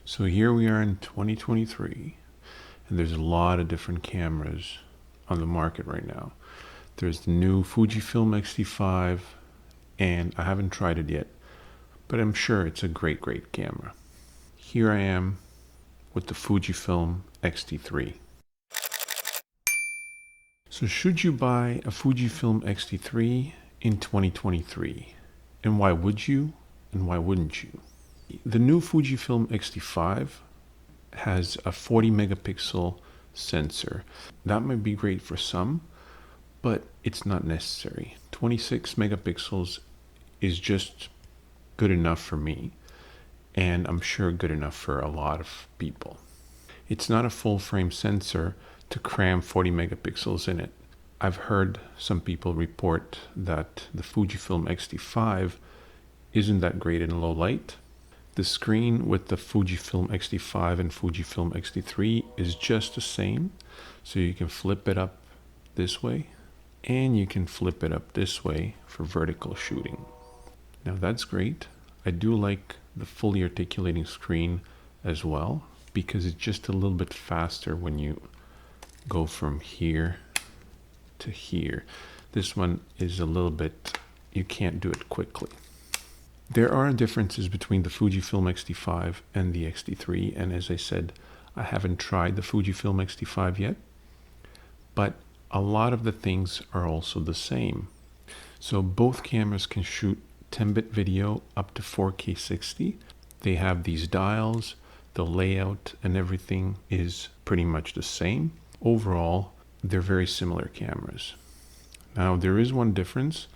So here we are in 2023, and there's a lot of different cameras on the market right now. There's the new Fujifilm XT3, and I haven't tried it yet, but I'm sure it's a great camera. Here I am with the Fujifilm XT3. So should you buy a Fujifilm XT3 in 2023? And why would you, and why wouldn't you? The new Fujifilm XT3 has a 40 megapixel sensor. That might be great for some, but it's not necessary. 26 megapixels is just good enough for me, and I'm sure good enough for a lot of people. It's not a full frame sensor to cram 40 megapixels in it. I've heard some people report that the Fujifilm XT3 isn't that great in low light. The screen with the Fujifilm XT3 and Fujifilm XT3 is just the same. So you can flip it up this way and you can flip it up this way for vertical shooting. Now that's great. I do like the fully articulating screen as well because it's just a little bit faster when you go from here to here. This one is a little bit, you can't do it quickly. There are differences between the Fujifilm XT3 and the XT3, and as I said, I haven't tried the Fujifilm XT3 yet, but a lot of the things are also the same. So both cameras can shoot 10-bit video up to 4K 60. They have these dials, the layout and everything is pretty much the same. Overall, they're very similar cameras. Now there is one difference,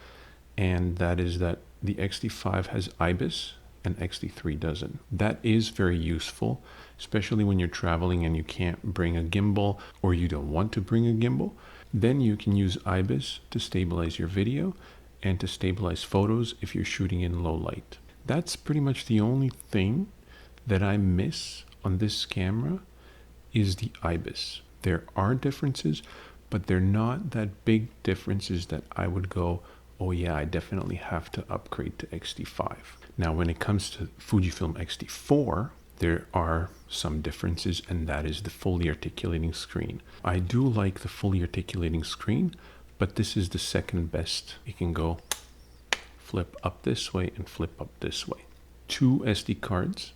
and that is that the XT3 has Ibis and XT3 doesn't. That is very useful, especially when you're traveling and you can't bring a gimbal or you don't want to bring a gimbal. Then you can use Ibis to stabilize your video and to stabilize photos if you're shooting in low light. That's pretty much the only thing that I miss on this camera is the Ibis. There are differences, but they're not that big differences that I would go, oh yeah, I definitely have to upgrade to XT3. Now, when it comes to Fujifilm XT4, there are some differences, and that is the fully articulating screen. I do like the fully articulating screen, but this is the second best. You can go flip up this way and flip up this way. Two SD cards.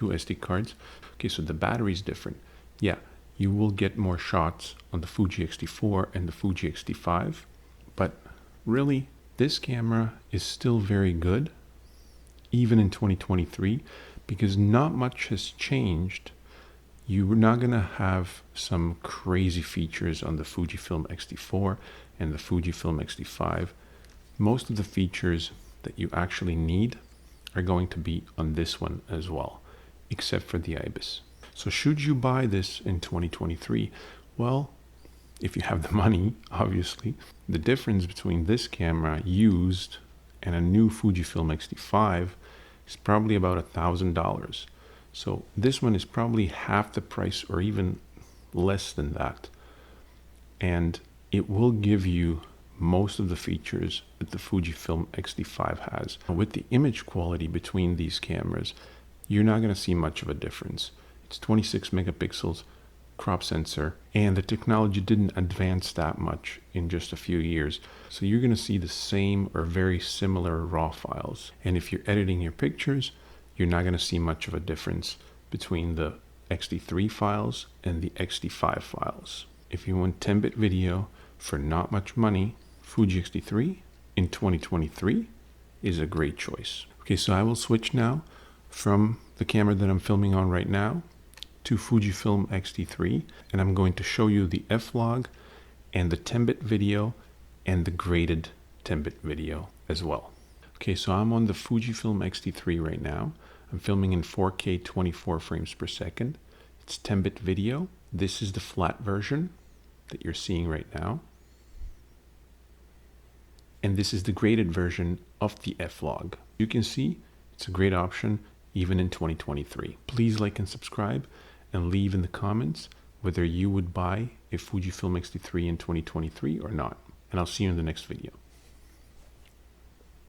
Okay, so the battery is different. Yeah, you will get more shots on the Fuji X-T4 and the Fuji X-T3, but really, this camera is still very good, even in 2023, because not much has changed. You're not going to have some crazy features on the Fujifilm X-T4 and the Fujifilm X-T3. Most of the features that you actually need are going to be on this one as well, except for the Ibis. So should you buy this in 2023? Well, if you have the money, obviously. The difference between this camera used and a new Fujifilm X-T3 is probably about $1,000. So this one is probably half the price or even less than that. And it will give you most of the features that the Fujifilm X-T3 has. With the image quality between these cameras, you're not going to see much of a difference. It's 26 megapixels, crop sensor, and the technology didn't advance that much in just a few years. So you're going to see the same or very similar raw files. And if you're editing your pictures, you're not going to see much of a difference between the XT3 files and the XT3 files. If you want 10-bit video for not much money, Fuji X-T3 in 2023 is a great choice. Okay, so I will switch now from the camera that I'm filming on right now to Fujifilm X-T3, and I'm going to show you the Flog and the 10-bit video and the graded 10-bit video as well. Okay, so I'm on the Fujifilm X-T3 right now. I'm filming in 4K 24 frames per second. It's 10-bit video. This is the flat version that you're seeing right now. And this is the graded version of the Flog. You can see it's a great option even in 2023. Please like and subscribe and leave in the comments whether you would buy a Fujifilm X-T3 in 2023 or not. And I'll see you in the next video.